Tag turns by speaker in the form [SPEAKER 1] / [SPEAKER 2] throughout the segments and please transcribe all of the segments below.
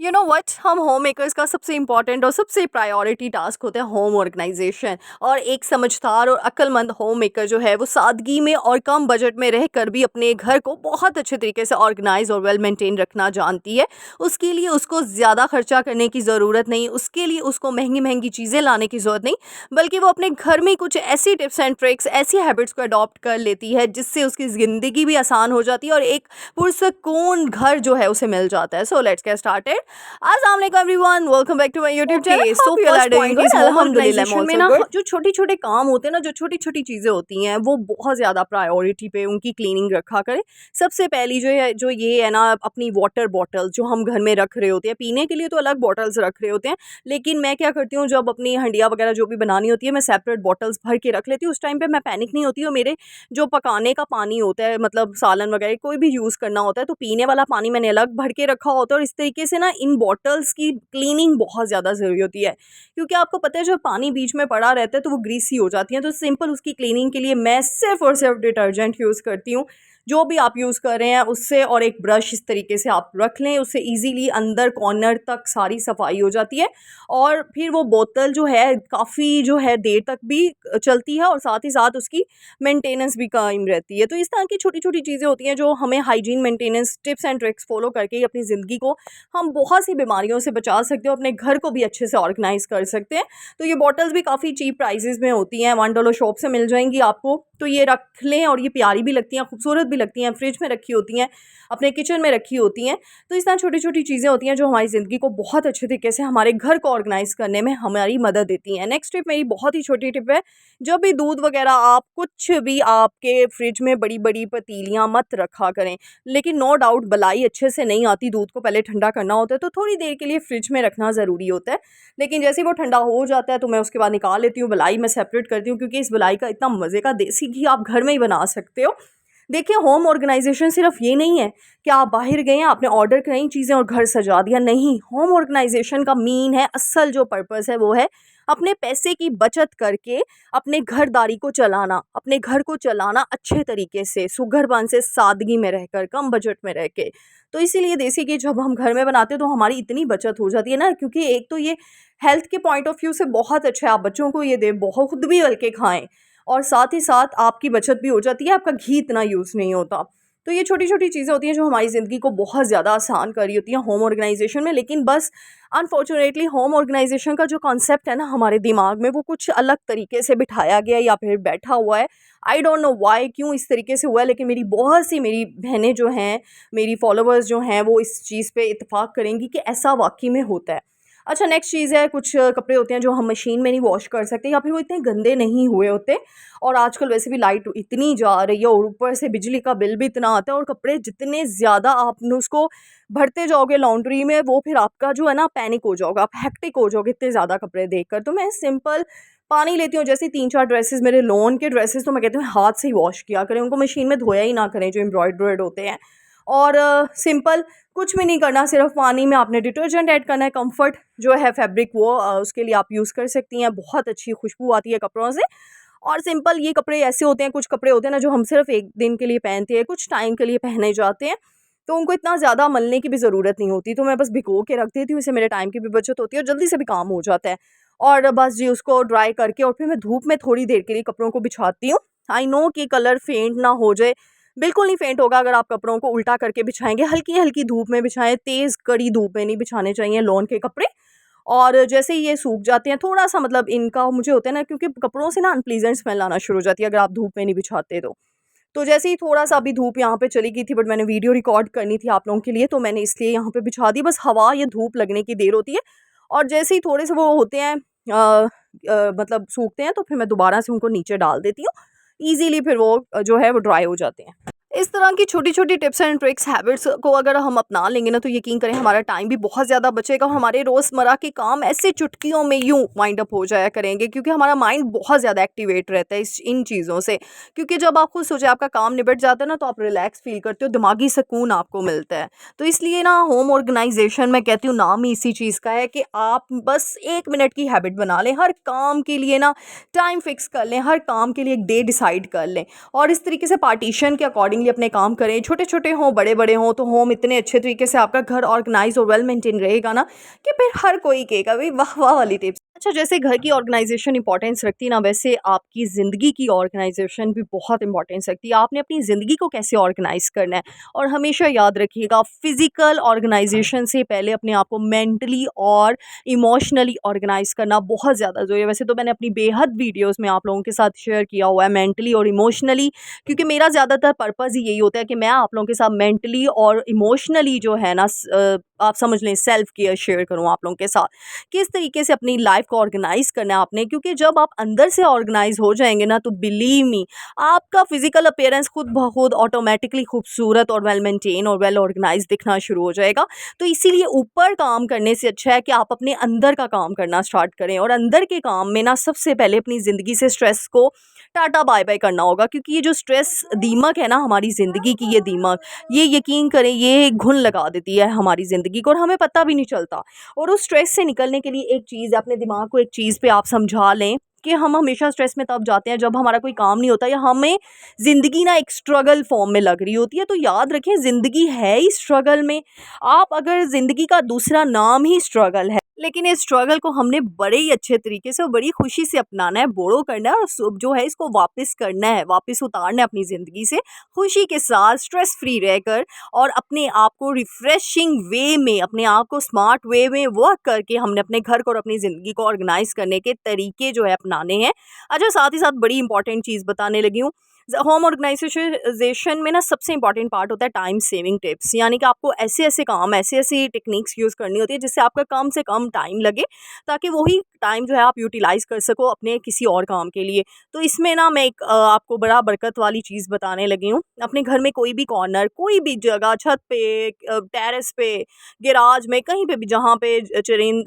[SPEAKER 1] You know what, हम home makers का सबसे इम्पॉर्टेंट और सबसे प्रायोरिटी टास्क होता है होम ऑर्गेनाइजेशन। और एक समझदार और अक्लमंद होम मेकर जो है वो सादगी में और कम बजट में रहकर भी अपने घर को बहुत अच्छे तरीके से ऑर्गेनाइज और वेल मेंटेन रखना जानती है। उसके लिए उसको ज़्यादा खर्चा करने की ज़रूरत नहीं, उसके लिए उसको महंगी महंगी चीज़ें लाने की ज़रूरत नहीं, बल्कि वो अपने घर में कुछ ऐसी टिप्स एंड ट्रिक्स, ऐसी हैबिट्स को अडॉप्ट कर लेती है जिससे उसकी ज़िंदगी भी आसान हो जाती है और एक पुरसकून घर जो है उसे मिल जाता है। So let's get started. अस्सलाम वालेकुम everyone, welcome back to my YouTube channel.
[SPEAKER 2] Okay, so
[SPEAKER 1] hope you are
[SPEAKER 2] first
[SPEAKER 1] doing
[SPEAKER 2] point
[SPEAKER 1] good.
[SPEAKER 2] Is home
[SPEAKER 1] अल्हम्दुलिल्लाह, आई एम
[SPEAKER 2] ऑर्गेनाइजेशन में
[SPEAKER 1] आल्सो
[SPEAKER 2] ना
[SPEAKER 1] गुड। जो छोटी छोटे काम होते हैं ना, जो छोटी छोटी चीज़ें होती हैं, वो बहुत ज़्यादा प्रायोरिटी पे उनकी क्लीनिंग रखा करें। सबसे पहली जो ये है ना, अपनी वाटर बॉटल जो हम घर में रख रहे होते हैं, पीने के लिए तो अलग बॉटल्स रख रहे होते हैं, लेकिन मैं क्या करती हूँ, जब अपनी हंडिया वगैरह जो भी बनानी होती है, मैं सेपरेट बॉटल्स भर के रख लेती हूँ। उस टाइम पे मैं पैनिक नहीं होती हूँ। मेरे जो पकाने का पानी होता है, मतलब सालन वगैरह कोई भी यूज़ करना होता है, तो पीने वाला पानी मैंने अलग भर के रखा होता है। और इस तरीके से ना इन बॉटल्स की क्लीनिंग बहुत ज़्यादा ज़रूरी होती है, क्योंकि आपको पता है जब पानी बीच में पड़ा रहता है तो वो ग्रीसी हो जाती हैं। तो सिंपल उसकी क्लीनिंग के लिए मैं सिर्फ़ और सिर्फ डिटर्जेंट यूज़ करती हूँ। जो भी आप यूज़ कर रहे हैं उससे, और एक ब्रश इस तरीके से आप रख लें, उससे ईज़िली अंदर कॉर्नर तक सारी सफाई हो जाती है। और फिर वो बोतल जो है काफ़ी जो है देर तक भी चलती है, और साथ ही साथ उसकी मेंटेनेंस भी कायम रहती है। तो इस तरह की छोटी-छोटी चीज़ें होती हैं जो हमें hygiene maintenance tips and tricks follow करके ही अपनी ज़िंदगी को हम बहुत सी बीमारियों से बचा सकते हो, अपने घर को भी अच्छे से ऑर्गेनाइज़ कर सकते हैं। तो ये बॉटल्स भी काफ़ी चीप प्राइसेस में होती हैं, $1 शॉप से मिल जाएँगी आपको। तो ये रख लें, और ये प्यारी भी लगती हैं, खूबसूरत भी लगती हैं, फ्रिज में रखी होती हैं, अपने किचन में रखी होती हैं। तो इस तरह छोटी-छोटी चीज़ें होती हैं जो हमारी ज़िंदगी को बहुत अच्छे तरीके से हमारे घर को ऑर्गेनाइज़ करने में हमारी मदद देती हैं। नेक्स्ट टिप मेरी बहुत ही छोटी टिप है, जब भी दूध वगैरह आप कुछ भी आपके फ्रिज में बड़ी-बड़ी पतीलियाँ मत रखा करें। लेकिन नो डाउट बलाई अच्छे से नहीं आती, दूध को पहले ठंडा करना होता है, तो थोड़ी देर के लिए फ्रिज में रखना ज़रूरी होता है। लेकिन जैसे ही वो ठंडा हो जाता है तो मैं उसके बाद निकाल लेती हूँ, बलाई मैं सेपरेट करती हूँ, क्योंकि इस बलाई का इतना मज़े का देसी घी आप घर में ही बना सकते हो। देखिए, होम ऑर्गेनाइजेशन सिर्फ ये नहीं है कि आप बाहर गए हैं, आपने ऑर्डर कराई चीज़ें और घर सजा दिया। नहीं, होम ऑर्गेनाइजेशन का मीन है, असल जो पर्पस है वो है अपने पैसे की बचत करके अपने घरदारी को चलाना, अपने घर को चलाना अच्छे तरीके से, सुघरपन से, सादगी में रहकर, कम बजट में रह के। तो इसीलिए देसी घी जब हम घर में बनाते हैं तो हमारी इतनी बचत हो जाती है ना, क्योंकि एक तो ये हेल्थ के पॉइंट ऑफ व्यू से बहुत अच्छा है, आप बच्चों को ये दें, बहुत खुद भी बल्कि खाएँ, और साथ ही साथ आपकी बचत भी हो जाती है, आपका घी इतना यूज़ नहीं होता। तो ये छोटी-छोटी चीज़ें होती हैं जो हमारी ज़िंदगी को बहुत ज़्यादा आसान कर रही होती हैं होम ऑर्गेनाइज़ेशन में। लेकिन बस अनफॉर्चुनेटली होम ऑर्गेनाइज़ेशन का जो कॉन्सेप्ट है ना हमारे दिमाग में, वो कुछ अलग तरीके से बिठाया गया है या फिर बैठा हुआ है। आई डोंट नो व्हाई, क्यों इस तरीके से हुआ है, लेकिन मेरी बहुत सी मेरी बहनें जो हैं, मेरी फॉलोवर्स जो हैं, वो इस चीज़ पे इत्तेफ़ाक करेंगी कि ऐसा वाक़ई में होता है। अच्छा, नेक्स्ट चीज़ है, कुछ कपड़े होते हैं जो हम मशीन में नहीं वॉश कर सकते, या फिर वो इतने गंदे नहीं हुए होते, और आजकल वैसे भी लाइट इतनी जा रही है और ऊपर से बिजली का बिल भी इतना आता है, और कपड़े जितने ज़्यादा आपने उसको भरते जाओगे लॉन्ड्री में, वो फिर आपका जो है ना पैनिक हो जाओगे, आप हेक्टिक हो जाओगे इतने ज़्यादा कपड़े देखकर। तो मैं सिंपल पानी लेती हूँ, जैसे 3-4 ड्रेसेस मेरे लॉन के ड्रेसेस, तो मैं कहती हूँ हाथ से ही वॉश किया करें, उनको मशीन में धोया ही ना करें जो एम्ब्रॉयडर्ड होते हैं। और सिंपल कुछ भी नहीं करना, सिर्फ पानी में आपने डिटर्जेंट ऐड करना है, कम्फर्ट जो है फैब्रिक, वो उसके लिए आप यूज़ कर सकती हैं, बहुत अच्छी खुशबू आती है कपड़ों से। और सिंपल ये कपड़े ऐसे होते हैं, कुछ कपड़े होते हैं ना जो हम सिर्फ 1 दिन के लिए पहनते हैं, कुछ टाइम के लिए पहने जाते हैं, तो उनको इतना ज़्यादा मलने की भी ज़रूरत नहीं होती, तो मैं बस भिगो के रख देती हूँ, इससे मेरे टाइम की भी बचत होती है और जल्दी से भी काम हो जाता है। और बस जी उसको ड्राई करके और फिर मैं धूप में थोड़ी देर के लिए कपड़ों को बिछाती हूँ। आई नो कि कलर फेंट ना हो जाए, बिल्कुल नहीं फेंट होगा अगर आप कपड़ों को उल्टा करके बिछाएँगे, हल्की-हल्की धूप में बिछाएँ, तेज़ कड़ी धूप में नहीं बिछाने चाहिए लॉन के कपड़े। और जैसे ही ये सूख जाते हैं, थोड़ा-सा मतलब इनका मुझे होता है ना, क्योंकि कपड़ों से ना अनप्लीज़ेंट स्मेल आना शुरू हो जाती है अगर आप धूप में नहीं बिछाते तो। तो जैसे ही थोड़ा-सा अभी धूप यहाँ पे चली गई थी, बट मैंने वीडियो रिकॉर्ड करनी थी आप लोगों के लिए, तो मैंने इसलिए यहाँ पे बिछा दी। बस हवा या धूप लगने की देर होती है, और जैसे ही थोड़े से वो होते हैं मतलब सूखते हैं, तो फिर मैं दोबारा से उनको नीचे डाल देती हूँ। ईज़िली फिर वो जो है वो ड्राई हो जाते हैं। इस तरह की छोटी-छोटी टिप्स एंड ट्रिक्स, हैबिट्स को अगर हम अपना लेंगे ना, तो यकीन करें हमारा टाइम भी बहुत ज़्यादा बचेगा, और हमारे रोज़मर्रा के काम ऐसे चुटकियों में यूँ वाइंड अप हो जाया करेंगे, क्योंकि हमारा माइंड बहुत ज़्यादा एक्टिवेट रहता है इन चीज़ों से। क्योंकि जब आप खुद सोचे आपका काम निबट जाता है ना, तो आप रिलैक्स फ़ील करते हो, दिमागी सुकून आपको मिलता है। तो इसलिए ना होम ऑर्गेनाइज़ेशन, मैं कहती हूँ नाम ही इसी चीज़ का है कि आप बस 1 मिनट की हैबिट बना लें, हर काम के लिए ना टाइम फ़िक्स कर लें, हर काम के लिए एक डे डिसाइड कर लें, और इस तरीके से पार्टीशन के अकॉर्डिंग टाइमली अपने काम करें, छोटे-छोटे हों, बड़े-बड़े हों, तो होम इतने अच्छे तरीके से आपका घर ऑर्गनाइज़ और वेल मेंटेन रहेगा ना कि फिर हर कोई कहेगा भई वाह, वाह वाली टिप्स। अच्छा, जैसे घर की ऑर्गनाइज़ेशन इम्पोर्टेंस रखती है ना, वैसे आपकी ज़िंदगी की ऑर्गनाइज़ेशन भी बहुत इम्पोर्टेंस रखती है। आपने अपनी ज़िंदगी को कैसे ऑर्गनाइज़ करना है, और हमेशा याद रखिएगा फिज़िकल ऑर्गनाइज़ेशन से पहले अपने आप को मेंटली और इमोशनली ऑर्गनाइज़ करना बहुत ज़्यादा ज़रूरी है। वैसे तो मैंने अपनी बेहद वीडियोज़ में आप लोगों के साथ शेयर किया हुआ है मेंटली और इमोशनली, क्योंकि मेरा ज़्यादातर पर्पज़ ही यही होता है कि मैं आप लोगों के साथ मेंटली और इमोशनली जो है ना आप समझ लें सेल्फ केयर शेयर करूँ आप लोगों के साथ। किस तरीके से अपनी लाइफ को ऑर्गेनाइज करना है आपने, क्योंकि जब आप अंदर से ऑर्गेनाइज हो जाएंगे ना, तो बिलीव मी आपका फिजिकल अपीयरेंस खुद ब खुद ऑटोमेटिकली खूबसूरत और वेल मेंटेन और वेल ऑर्गेनाइज दिखना शुरू हो जाएगा। तो इसीलिए ऊपर काम करने से अच्छा है कि आप अपने अंदर का काम करना स्टार्ट करें, और अंदर के काम में ना सबसे पहले अपनी ज़िंदगी से स्ट्रेस को टाटा बाय बाय करना होगा, क्योंकि ये जो स्ट्रेस दीमक है ना हमारी ज़िंदगी की, ये दीमक, ये यकीन करें ये घुन लगा देती है हमारी ज़िंदगी को और हमें पता भी नहीं चलता। और उस स्ट्रेस से निकलने के लिए एक चीज़, अपने दिमाग को एक चीज़ पे आप समझा लें कि हम हमेशा स्ट्रेस में तब जाते हैं जब हमारा कोई काम नहीं होता या हमें ज़िंदगी ना एक स्ट्रगल फॉर्म में लग रही होती है। तो याद रखें ज़िंदगी है ही स्ट्रगल में। आप अगर ज़िंदगी का दूसरा नाम ही स्ट्रगल है, लेकिन इस स्ट्रगल को हमने बड़े ही अच्छे तरीके से और बड़ी खुशी से अपनाना है, बोरो करना है और जो है इसको वापस करना है, वापस उतारना है अपनी ज़िंदगी से खुशी के साथ, स्ट्रेस फ्री रहकर, और अपने आप को रिफ्रेशिंग वे में, अपने आप को स्मार्ट वे में वर्क करके हमने अपने घर को और अपनी ज़िंदगी को ऑर्गेनाइज करने के तरीके जो है अपनाने हैं। अच्छा, साथ ही साथ बड़ी इंपॉर्टेंट चीज़ बताने लगी हूँ। होम ऑर्गेनाइजेशन में ना सबसे इंपॉर्टेंट पार्ट होता है टाइम सेविंग टिप्स, यानी कि आपको ऐसे ऐसे काम, ऐसे ऐसी टेक्निक्स यूज़ करनी होती है जिससे आपका कम से कम टाइम लगे, ताकि वही टाइम जो है आप यूटिलाइज़ कर सको अपने किसी और काम के लिए। तो इसमें ना मैं एक आपको बड़ा बरकत वाली चीज़ बताने लगी हूँ। अपने घर में कोई भी कॉर्नर, कोई भी जगह, छत पे, टेरेस पे, गैराज में, कहीं पे भी जहाँ पे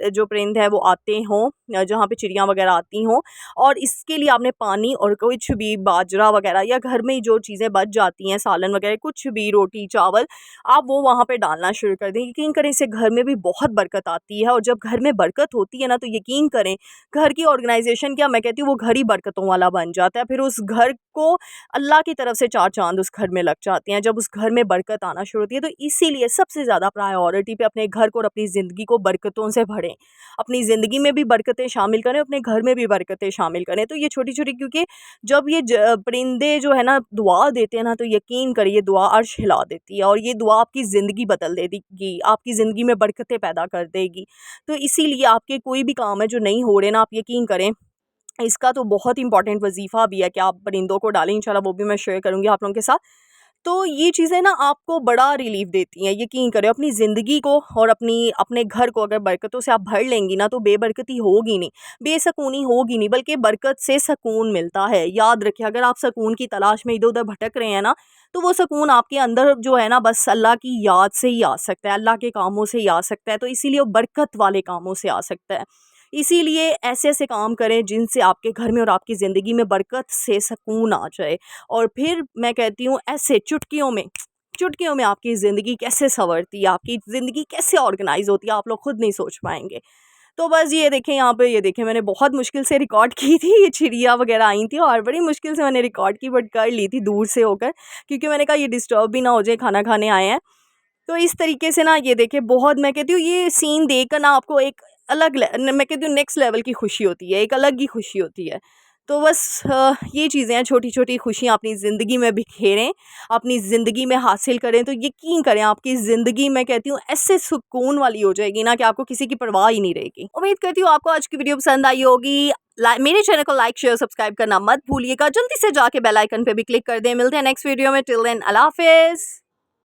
[SPEAKER 1] जो परिंद है वो आते हों, जहाँ पे चिड़ियाँ वगैरह आती हों, और इसके लिए आपने पानी और कुछ भी बाजरा वगैरह या घर में जो चीज़ें बच जाती हैं, सालन वगैरह, कुछ भी रोटी चावल, आप वो वहाँ पे डालना शुरू कर दें। यकीन करें इससे घर में भी बहुत बरकत आती है, और जब घर में बरकत होती है ना, तो यकीन करें घर की ऑर्गेनाइजेशन, क्या मैं कहती हूँ, वो घर ही बरकतों वाला बन जाता है। फिर उस घर को अल्लाह की तरफ से 4 चाँद उस घर में लग जाते हैं जब उस घर में बरकत आना शुरू होती है। तो इसीलिए सबसे ज़्यादा प्रायोरिटी पे अपने घर को और अपनी ज़िंदगी को बरकतों से भरें। अपनी ज़िंदगी में भी बरकतें शामिल करें, अपने घर में भी बरकतें शामिल करें। तो ये छोटी-छोटी, क्योंकि जब ये परिंदे जो है ना दुआ देते हैं ना, तो यकीन करिए दुआ अर्श हिला देती है, और ये दुआ आपकी ज़िंदगी बदल देगी, आपकी ज़िंदगी में बरकतें पैदा कर देगी। तो इसीलिए आपके कोई भी काम है जो नहीं हो रहे ना, आप यकीन करें इसका तो बहुत इंपॉर्टेंट वजीफ़ा भी है कि आप परिंदों को डालें। इंशाल्लाह वो भी मैं शेयर करूँगी आप लोगों के साथ। तो ये चीज़ें ना आपको बड़ा रिलीफ़ देती हैं। यकीन करें अपनी ज़िंदगी को और अपने घर को अगर बरकतों से आप भर लेंगी ना, तो बेबरकती होगी नहीं, बेसकूनी होगी नहीं, बल्कि बरकत से सकून मिलता है। याद रखिए, अगर आप सकून की तलाश में इधर-उधर भटक रहे हैं ना, तो वो सकून आपके अंदर जो है ना बस अल्लाह की याद से ही आ सकता है, अल्लाह के कामों से ही आ सकता है। तो इसीलिए वो बरकत वाले कामों से आ सकता है। इसीलिए ऐसे-ऐसे काम करें जिनसे आपके घर में और आपकी ज़िंदगी में बरकत से सकून आ जाए। और फिर मैं कहती हूँ ऐसे चुटकियों में आपकी ज़िंदगी कैसे सँवरती है, आपकी ज़िंदगी कैसे ऑर्गेनाइज़ होती है, आप लोग खुद नहीं सोच पाएँगे। तो बस ये देखें, यहाँ पे ये देखें, मैंने बहुत मुश्किल से रिकॉर्ड की थी, ये चिड़िया वग़ैरह आई थी और बड़ी मुश्किल से मैंने रिकॉर्ड की, बट कर ली थी दूर से होकर, क्योंकि मैंने कहा ये डिस्टर्ब भी ना हो जाए, खाना खाने आए हैं। तो इस तरीके से ना ये देखिए, बहुत मैं कहती हूँ ये सीन देखकर ना आपको एक मैं कहती हूँ नेक्स्ट लेवल की खुशी होती है, एक अलग ही खुशी होती है। तो बस ये चीज़ें हैं, छोटी-छोटी खुशियाँ अपनी ज़िंदगी में बिखेरें, अपनी ज़िंदगी में हासिल करें, तो यकीन करें आपकी ज़िंदगी मैं कहती हूँ ऐसे सुकून वाली हो जाएगी ना कि आपको किसी की परवाह ही नहीं रहेगी। उम्मीद करती हूँ आपको आज की वीडियो पसंद आई होगी। मेरे चैनल को लाइक, शेयर, सब्सक्राइब करना मत भूलिएगा। जल्दी से जाके बेल आइकन पे भी क्लिक कर दें। मिलते हैं नेक्स्ट वीडियो में। टिल देन अल्लाह हाफ़िज़।